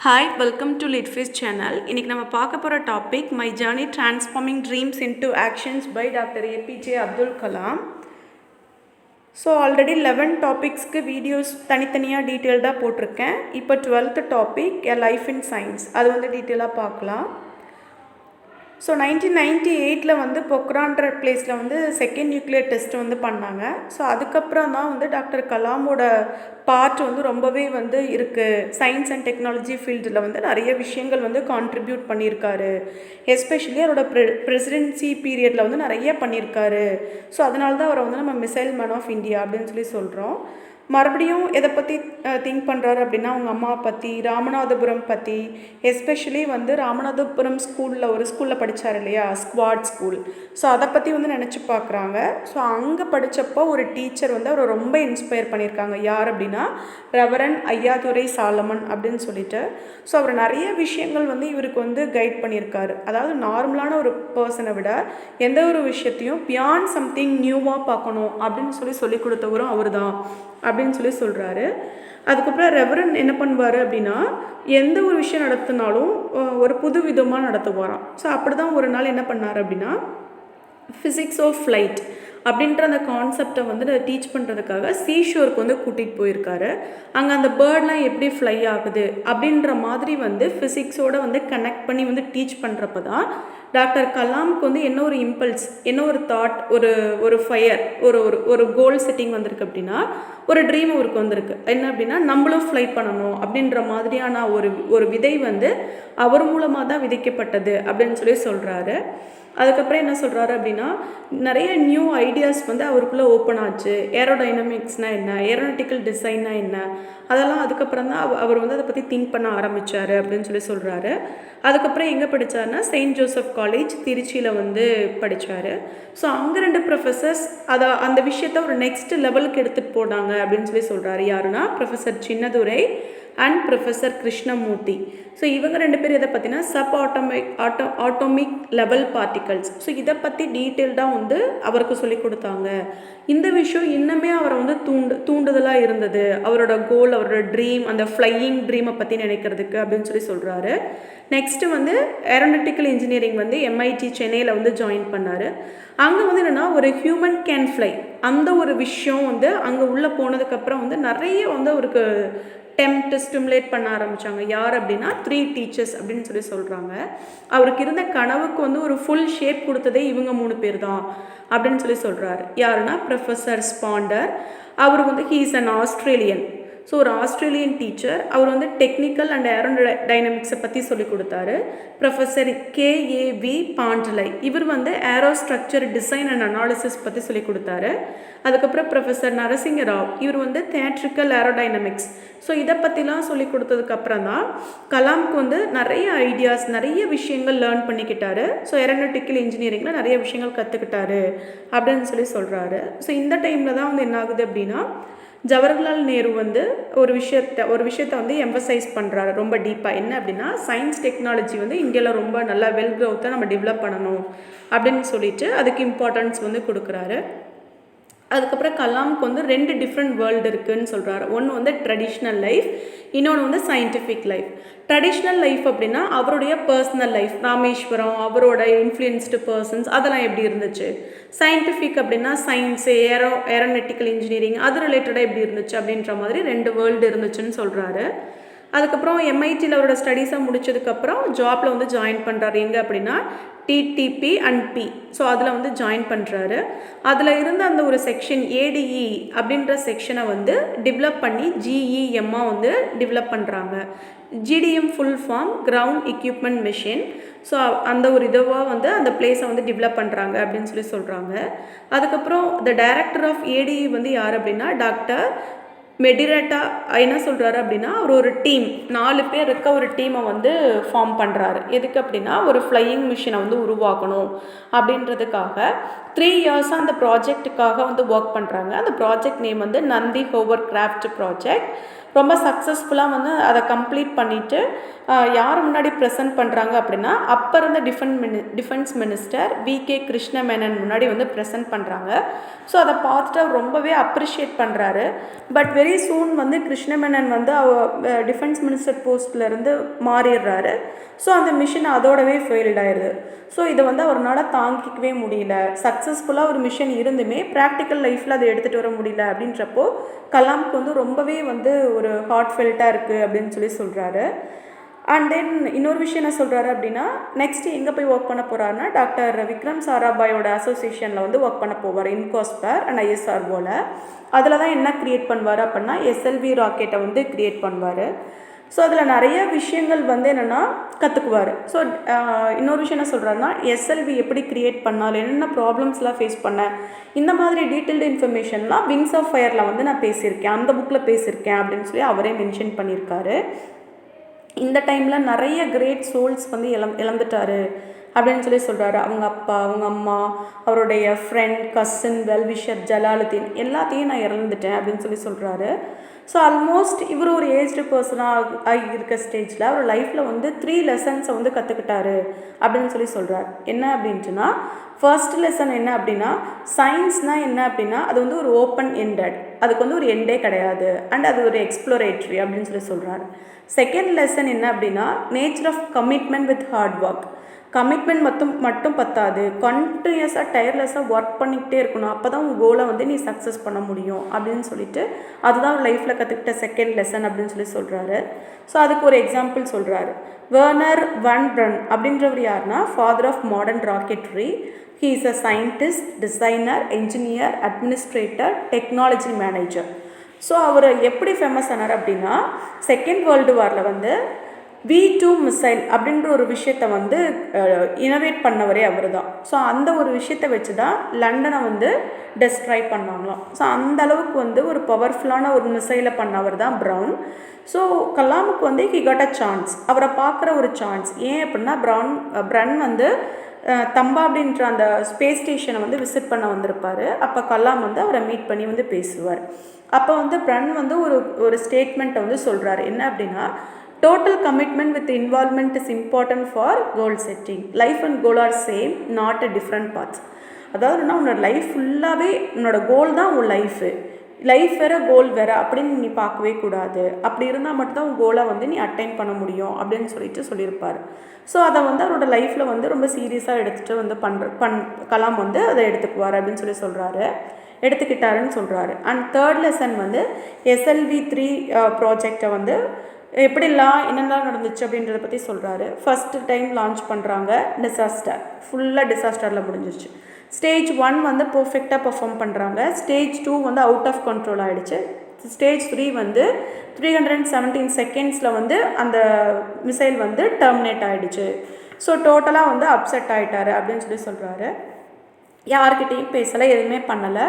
Hi, welcome to Litfish channel. இன்னைக்கு நம்ம பார்க்க போகிற topic my journey transforming dreams into actions by doctor APJ Abdul Kalam. So already 11 டாபிக்ஸ்க்கு videos தனித்தனியாக டீட்டெயில்டாக போட்டிருக்கேன். இப்போ 12th topic a life in science, அது வந்து டீட்டெயிலாக பார்க்கலாம். ஸோ 1998 வந்து பொக்ரான்ற பிளேஸில் வந்து செகண்ட் நியூக்ளியர் டெஸ்ட் வந்து பண்ணாங்க. ஸோ அதுக்கப்புறம் தான் வந்து டாக்டர் கலாமோட பார்ட் வந்து ரொம்பவே வந்து இருக்குது. சயின்ஸ் அண்ட் டெக்னாலஜி ஃபீல்டில் வந்து நிறைய விஷயங்கள் வந்து கான்ட்ரிபியூட் பண்ணியிருக்காரு. எஸ்பெஷலி அவரோட பிரசிடென்சி பீரியடில் வந்து நிறைய பண்ணியிருக்காரு. ஸோ அதனால தான் அவரை வந்து நம்ம மிசைல் மேன் ஆஃப் இந்தியா அப்படின்னு சொல்கிறோம். மறுபடியும் எதை பற்றி திங்க் பண்ணுறாரு அப்படின்னா அவங்க அம்மா பற்றி, ராமநாதபுரம் பற்றி, எஸ்பெஷலி வந்து ராமநாதபுரம் ஒரு ஸ்கூலில் படித்தார் இல்லையா, ஸ்குவாட் ஸ்கூல். ஸோ அதை பற்றி வந்து நினச்சி பார்க்குறாங்க. ஸோ அங்கே படித்தப்போ ஒரு டீச்சர் வந்து அவரை ரொம்ப இன்ஸ்பயர் பண்ணியிருக்காங்க. யார் அப்படின்னா ரெவரண்ட் ஐயாதுரை சாலமன் அப்படின்னு சொல்லிட்டு. ஸோ அவர் நிறைய விஷயங்கள் வந்து இவருக்கு வந்து கைட் பண்ணியிருக்காரு. அதாவது நார்மலான ஒரு பர்சனை விட எந்த ஒரு விஷயத்தையும் பியாண்ட் சம்திங் நியூவாக பார்க்கணும் அப்படின்னு சொல்லி கொடுத்தவரும் அவர் தான் அப்படின்னு சொல்கிறாரு. அதுக்கப்புறம் ரெவரன் என்ன பண்ணுவார் அப்படின்னா எந்த ஒரு விஷயம் நடத்தினாலும் ஒரு புது விதமாக நடத்துவாராம். ஸோ அப்படி தான் ஒரு நாள் என்ன பண்ணார் அப்படின்னா ஃபிசிக்ஸ் ஆஃப் ஃப்ளைட் அப்படின்ற அந்த கான்செப்டை வந்து டீச் பண்ணுறதுக்காக சீஷோருக்கு வந்து கூட்டிகிட்டு போயிருக்காரு. அங்கே அந்த பேர்ட்லாம் எப்படி ஃப்ளை ஆகுது அப்படின்ற மாதிரி வந்து ஃபிசிக்ஸோடு வந்து கனெக்ட் பண்ணி வந்து டீச் பண்ணுறப்ப தான் டாக்டர் கலாமுக்கு வந்து என்ன ஒரு இம்பல்ஸ், என்ன ஒரு தாட், ஒரு ஃபயர், ஒரு கோல் செட்டிங் வந்திருக்கு அப்படின்னா ஒரு ட்ரீம் அவருக்கு வந்திருக்கு. என்ன அப்படின்னா நம்மளும் ஃப்ளை பண்ணணும் அப்படின்ற மாதிரியான ஒரு விதை வந்து அவர் மூலமாக தான் விதைக்கப்பட்டது அப்படின்னு சொல்கிறாரு. அதுக்கப்புறம் என்ன சொல்கிறாரு அப்படின்னா நிறைய நியூ ஐடியாஸ் வந்து அவருக்குள்ளே ஓப்பன் ஆச்சு. ஏரோடைனமிக்ஸ்னால் என்ன, ஏரோனாட்டிக்கல் டிசைன்னா என்ன, அதெல்லாம் அதுக்கப்புறம் தான் அவர் வந்து அதை பற்றி திங்க் பண்ண ஆரம்பித்தார் அப்படின்னு சொல்கிறாரு. அதுக்கப்புறம் எங்கே படித்தாருன்னா செயின்ட் ஜோசப் காலேஜ் திருச்சியில் வந்து படித்தார். ஸோ அங்கே 2 ப்ரொஃபஸர்ஸ் அந்த விஷயத்தை ஒரு நெக்ஸ்ட் லெவலுக்கு எடுத்துகிட்டு போனாங்க அப்படின்னு சொல்கிறாரு. யாருன்னா professor Chinnadurai and professor Krishnamurthy. So இவங்க 2 பேர் எதை பற்றினா ஆட்டோமிக் லெவல் பார்ட்டிகல்ஸ். ஸோ இதை பற்றி டீட்டெயில்டாக வந்து அவருக்கு சொல்லி கொடுத்தாங்க. இந்த விஷயம் இன்னுமே அவரை வந்து தூண்டுதலாக இருந்தது. அவரோட கோல், அவரோட ட்ரீம், அந்த ஃப்ளையிங் ட்ரீமை பற்றி நினைக்கிறதுக்கு அப்படின்னு சொல்கிறாரு. நெக்ஸ்ட்டு வந்து ஏரோனாட்டிக்கல் இன்ஜினியரிங் வந்து MIT சென்னையில் வந்து ஜாயின் பண்ணார். அங்கே வந்து என்னென்னா ஒரு ஹியூமன் கேன் ஃப்ளை அந்த ஒரு விஷயம் வந்து அங்கே உள்ளே போனதுக்கப்புறம் வந்து நிறைய வந்து அவருக்கு ஸ்டிமுலேட் பண்ண ஆரம்பித்தாங்க. யார் அப்படின்னா 3 டீச்சர்ஸ் அப்படின்னு சொல்கிறாங்க. அவருக்கு இருந்த கனவுக்கு வந்து ஒரு ஃபுல் ஷேப் கொடுத்ததே இவங்க 3 பேர் தான் அப்படின்னு சொல்கிறாரு. யாருன்னா ப்ரொஃபஸர் ஸ்பாண்டர். அவர் வந்து he is an Australian. So ஒரு ஆஸ்திரேலியன் டீச்சர். அவர் வந்து டெக்னிக்கல் அண்ட் ஏரோடைனமிக்ஸை பற்றி சொல்லி கொடுத்தாரு. ப்ரொஃபஸர் KAV பாண்டலை, இவர் வந்து aero structure design and analysis பற்றி சொல்லி கொடுத்தாரு. அதுக்கப்புறம் ப்ரொஃபஸர் நரசிங்க ராவ், இவர் வந்து தியேட்ரிக்கல் ஏரோடைனமிக்ஸ். ஸோ இதை பற்றிலாம் சொல்லி கொடுத்ததுக்கப்புறம் தான் கலாமுக்கு வந்து நிறைய ஐடியாஸ், நிறைய விஷயங்கள் லேர்ன் பண்ணிக்கிட்டாரு. ஸோ ஏரோனாட்டிக்கல் இன்ஜினியரிங்கில் நிறைய விஷயங்கள் கற்றுக்கிட்டாரு அப்படின்னு சொல்கிறாரு. ஸோ இந்த டைமில் தான் வந்து என்ன ஆகுது அப்படின்னா ஜவஹர்லால் நேரு வந்து ஒரு விஷயத்தை வந்து எம்பசைஸ் பண்ணுறாரு ரொம்ப டீப்பாக. என்ன அப்படின்னா சயின்ஸ் டெக்னாலஜி வந்து இந்தியாவில் ரொம்ப நல்லா வெல் க்ரோத்தை நம்ம டெவலப் பண்ணணும் அப்படின்னு சொல்லிட்டு அதுக்கு இம்பார்ட்டன்ஸ் வந்து கொடுக்குறாரு. அதுக்கப்புறம் கலாமுக்கு வந்து 2 டிஃப்ரெண்ட் வேர்ல்டு இருக்குதுன்னு சொல்கிறாரு. ஒன்று வந்து ட்ரெடிஷ்னல் லைஃப், இன்னொன்று வந்து சயின்டிஃபிக் லைஃப். ட்ரெடிஷ்னல் லைஃப் அப்படின்னா அவருடைய பர்சனல் லைஃப், ராமேஸ்வரம், அவரோட இன்ஃப்ளூயன்ஸ்டு பர்சன்ஸ், அதெல்லாம் எப்படி இருந்துச்சு. சயின்டிஃபிக் அப்படின்னா சயின்ஸு, ஏரோனாட்டிக்கல் இன்ஜினியரிங், அது ரிலேட்டடாக எப்படி இருந்துச்சு அப்படின்ற மாதிரி 2 வேர்ல்டு இருந்துச்சுன்னு சொல்கிறாரு. அதுக்கப்புறம் MITயில் அவரோட ஸ்டடீஸை முடிச்சதுக்கப்புறம் ஜாப்பில் வந்து ஜாயின் பண்ணுறாரு. எங்கே அப்படின்னா TTP and P. ஸோ அதில் வந்து ஜாயின் பண்ணுறாரு. அதில் இருந்த அந்த ஒரு செக்ஷன் ADE அப்படின்ற செக்ஷனை வந்து டெவலப் பண்ணி GEMமாக வந்து டெவலப் பண்ணுறாங்க. GDM full form ground equipment machine. So அந்த ஒரு இதுவாக வந்து அந்த பிளேஸை வந்து டெவலப் பண்ணுறாங்க அப்படின்னு சொல்கிறாங்க. அதுக்கப்புறம் த டைரக்டர் ஆஃப் ADE வந்து யார் அப்படின்னா டாக்டர் மெடிரேட்டா என்ன சொல்கிறாரு அப்படின்னா ஒரு டீம் 4 பேர் இருக்க ஒரு டீமை வந்து ஃபார்ம் பண்ணுறாரு. எதுக்கு அப்படின்னா ஒரு ஃப்ளையிங் மிஷினை வந்து உருவாக்கணும் அப்படின்றதுக்காக 3 இயர்ஸாக அந்த ப்ராஜெக்ட்டுக்காக வந்து ஒர்க் பண்ணுறாங்க. அந்த ப்ராஜெக்ட் நேம் வந்து நந்தி ஹோவர் கிராஃப்ட் ப்ராஜெக்ட். ரொம்ப சக்ஸஸ்ஃபுல்லாக வந்து அதை கம்ப்ளீட் பண்ணிவிட்டு யார் முன்னாடி ப்ரெசென்ட் பண்ணுறாங்க அப்படின்னா அப்போ இருந்த defence minister V K Krishna Menon முன்னாடி வந்து ப்ரெசென்ட் பண்ணுறாங்க. ஸோ அதை பார்த்துட்டு அவர் ரொம்பவே அப்ரிஷியேட் பண்ணுறாரு. பட் வெரி சூன் வந்து கிருஷ்ண மேனன் வந்து டிஃபென்ஸ் மினிஸ்டர் போஸ்ட்லேருந்து மாறிடுறாரு. ஸோ அந்த மிஷன் அதோடவே ஃபெயில்ட் ஆயிடுது. ஸோ இதை வந்து அவரால் தாங்கிக்கவே முடியல. சக்ஸஸ்ஃபுல்லாக ஒரு மிஷன் இருந்துமே ப்ராக்டிக்கல் லைஃப்பில் அதை எடுத்துகிட்டு வர முடியல அப்படின்றப்போ கலாமுக்கு வந்து ரொம்பவே வந்து ஒரு ஹார்ட் ஃபெல்ட்டாக இருக்குது அப்படின்னு சொல்கிறாரு. அண்ட் தென் இன்னொரு விஷயம் என்ன சொல்கிறாரு அப்படின்னா, நெக்ஸ்ட்டு எங்கே போய் ஒர்க் பண்ண போகிறாருன்னா டாக்டர் விக்ரம் சாராபாயோட அசோசியேஷனில் வந்து ஒர்க் பண்ண போவார் இன்காஸ்பர் அண்ட் ஐஎஸ்ஆர்ஓவில். அதில் தான் என்ன க்ரியேட் பண்ணுவார் அப்படின்னா எஸ்எல்வி ராக்கெட்டை வந்து க்ரியேட் பண்ணுவார். ஸோ அதில் நிறைய விஷயங்கள் வந்து என்னென்னா கற்றுக்குவார். ஸோ இன்னொரு விஷயம் என்ன சொல்கிறாருன்னா எஸ்எல்வி எப்படி க்ரியேட் பண்ணால் என்னென்ன ப்ராப்ளம்ஸ்லாம் ஃபேஸ் பண்ணேன் இந்த மாதிரி டீட்டெயில்டு இன்ஃபர்மேஷன்லாம் விங்ஸ் ஆஃப் ஃபயரில் வந்து நான் பேசியிருக்கேன், அந்த புக்கில் பேசியிருக்கேன் அப்படின்னு சொல்லி அவரே மென்ஷன் பண்ணியிருக்காரு. இந்த டைமில் நிறைய கிரேட் சோல்ஸ் வந்து இழந்துட்டார் அப்படின்னு சொல்கிறாரு. அவங்க அப்பா, அவங்க அம்மா, அவருடைய ஃப்ரெண்ட், கசின், வெல்விஷர், ஜலாலுதீன் எல்லாத்தையும் நான் இறந்துட்டேன் அப்படின்னு சொல்கிறாரு. ஸோ ஆல்மோஸ்ட் இவர் ஒரு ஏஜ்டு பர்சனாக இருக்க ஸ்டேஜில் அவர் லைஃப்பில் வந்து 3 லெசன்ஸை வந்து கற்றுக்கிட்டாரு அப்படின்னு சொல்கிறார். என்ன அப்படின்ட்டுனா ஃபர்ஸ்ட் லெசன் என்ன அப்படின்னா சயின்ஸ்னால் என்ன அப்படின்னா அது வந்து ஒரு ஓப்பன் எண்டட், அதுக்கு வந்து ஒரு எண்டே கிடையாது அண்ட் அது ஒரு எக்ஸ்ப்ளோரேட்ரி அப்படின்னு சொல்கிறார். செகண்ட் லெசன் என்ன அப்படின்னா nature of commitment with hard work. Commitment மட்டும் பத்தாது, கண்டினியூஸாக டயர்லெஸ்ஸாக ஒர்க் பண்ணிக்கிட்டே இருக்கணும், அப்போ தான் உங்கள் கோலை வந்து நீ சக்ஸஸ் பண்ண முடியும் அப்படின்னு சொல்லிட்டு அதுதான் ஒரு லைஃப்பில் கற்றுக்கிட்ட செகண்ட் லெசன் அப்படின்னு சொல்கிறாரு. ஸோ அதுக்கு ஒரு எக்ஸாம்பிள் சொல்கிறாரு. வெர்னர் வான் பிரன் அப்படின்றவர் யாருன்னா father of modern rocketry. He is a scientist, designer, engineer, administrator, technology manager. So அவர் எப்படி ஃபேமஸ் ஆனார் அப்படின்னா செகண்ட் வேர்ல்டு வாரில் வந்து V2 மிசைல் அப்படின்ற ஒரு விஷயத்தை வந்து இனோவேட் பண்ணவரே அவர் தான். ஸோ அந்த ஒரு விஷயத்தை வச்சு தான் லண்டனை வந்து டெஸ்ட்ராய் பண்ணாங்களாம். ஸோ அந்த அளவுக்கு வந்து ஒரு பவர்ஃபுல்லான ஒரு மிசைலை பண்ணவர் தான் ப்ரவுன். ஸோ கலாமுக்கு வந்து ஹி காட் அ சான்ஸ், அவரை பார்க்குற ஒரு சான்ஸ். ஏன் அப்படின்னா பிரன் வந்து தம்பா அப்படின்ற அந்த ஸ்பேஸ் ஸ்டேஷனை வந்து விசிட் பண்ண வந்திருப்பார். அப்போ கலாம் வந்து அவரை மீட் பண்ணி வந்து பேசுவார். அப்போ வந்து பிரன் வந்து ஒரு ஸ்டேட்மெண்ட்டை வந்து சொல்கிறார். என்ன அப்படின்னா total commitment with involvement is important for goal setting. Life and goal are same, not a different paths. அதாவதுன்னா உன்னோட லைஃப் ஃபுல்லாகவே உன்னோட கோல் தான் உன் லைஃப் வேறு கோல் வேறு அப்படின்னு நீ பார்க்கவே கூடாது. அப்படி இருந்தால் மட்டும்தான் உன் கோலை வந்து நீ அட்டைன் பண்ண முடியும் அப்படின்னு சொல்லியிருப்பார். ஸோ அதை வந்து அவரோட லைஃப்பில் வந்து ரொம்ப சீரியஸாக எடுத்துகிட்டு வந்து கலாம் வந்து அதை எடுத்துக்குவார் அப்படின்னு எடுத்துக்கிட்டாருன்னு சொல்கிறாரு. அண்ட் தேர்ட் லெசன் வந்து SLV3 ப்ராஜெக்டை வந்து எப்படிலாம் என்னெல்லாம் நடந்துச்சு அப்படின்றத பற்றி சொல்கிறாரு. ஃபஸ்ட்டு டைம் லான்ச் பண்ணுறாங்க, ஃபுல்லாக டிசாஸ்டரில் முடிஞ்சிருச்சு. ஸ்டேஜ் 1 வந்து பர்ஃபெக்டாக பர்ஃபார்ம் பண்ணுறாங்க. ஸ்டேஜ் 2 வந்து அவுட் ஆஃப் கண்ட்ரோல் ஆகிடுச்சு. ஸ்டேஜ் 3 வந்து 317 செகண்ட்ஸில் வந்து அந்த மிசைல் வந்து டெர்மினேட் ஆகிடுச்சு. ஸோ டோட்டலாக வந்து அப்செட் ஆகிட்டாரு அப்படின்னு சொல்கிறாரு. யார்கிட்டையும் பேசலை, எதுவுமே பண்ணலை.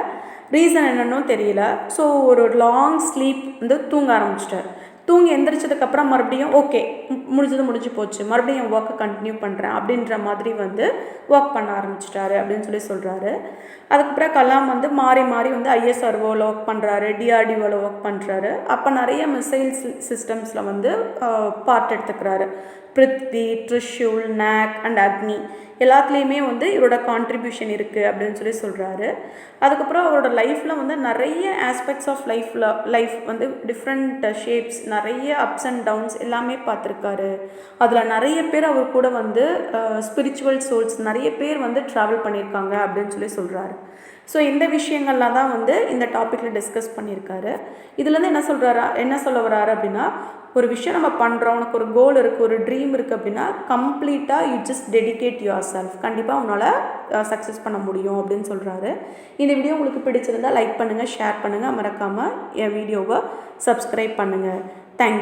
ரீசன் என்னன்னு தெரியல. ஸோ ஒரு லாங் ஸ்லீப் வந்து தூங்க ஆரம்பிச்சிட்டார். தூங்கி எந்திரிச்சதுக்கப்புறம் மறுபடியும் ஓகே முடிஞ்சு போச்சு, மறுபடியும் என் ஒர்க்கை கண்டினியூ பண்ணுறேன் அப்படின்ற மாதிரி வந்து ஒர்க் பண்ண ஆரம்பிச்சிட்டாரு அப்படின்னு சொல்கிறாரு. அதுக்கப்புறம் கலாம் வந்து மாறி வந்து ISROவில் ஒர்க் பண்ணுறாரு, DRDOவில் ஒர்க் பண்ணுறாரு. அப்போ நிறைய மிசைல்ஸ் சிஸ்டம்ஸில் வந்து பார்ட் எடுத்துக்கிறாரு. பிருத்வி, ட்ரிஷூல், நாக் அண்ட் அக்னி எல்லாத்துலேயுமே வந்து இவரோட கான்ட்ரிபியூஷன் இருக்குது அப்படின்னு சொல்கிறாரு. அதுக்கப்புறம் அவரோட லைஃப்பில் வந்து நிறைய ஆஸ்பெக்ட்ஸ் ஆஃப் லைஃப் வந்து டிஃப்ரெண்ட் ஷேப்ஸ், நிறைய அப்ஸ் அண்ட் டவுன்ஸ் எல்லாமே பார்த்துருக்காரு. அதில் நிறைய பேர் அவர் கூட வந்து ஸ்பிரிச்சுவல் சோல்ஸ் நிறைய பேர் வந்து ட்ராவல் பண்ணியிருக்காங்க அப்படின்னு சொல்கிறாரு. ஸோ இந்த விஷயங்கள்லாம் தான் வந்து இந்த டாப்பிக்கில் டிஸ்கஸ் பண்ணியிருக்காரு. இதுலேருந்து என்ன சொல்ல வர்றாரு அப்படின்னா ஒரு விஷயம் நம்ம பண்ணுறோம், உனக்கு ஒரு கோல் இருக்குது, ஒரு ட்ரீம் இருக்குது அப்படின்னா கம்ப்ளீட்டாக you just dedicate your self, கண்டிப்பாக உன்னால் சக்ஸஸ் பண்ண முடியும் அப்படின்னு சொல்கிறாரு. இந்த வீடியோ உங்களுக்கு பிடிச்சிருந்தால் லைக் பண்ணுங்கள், ஷேர் பண்ணுங்கள், மறக்காமல் என் வீடியோவை சப்ஸ்கிரைப் பண்ணுங்கள். தேங்க்யூ.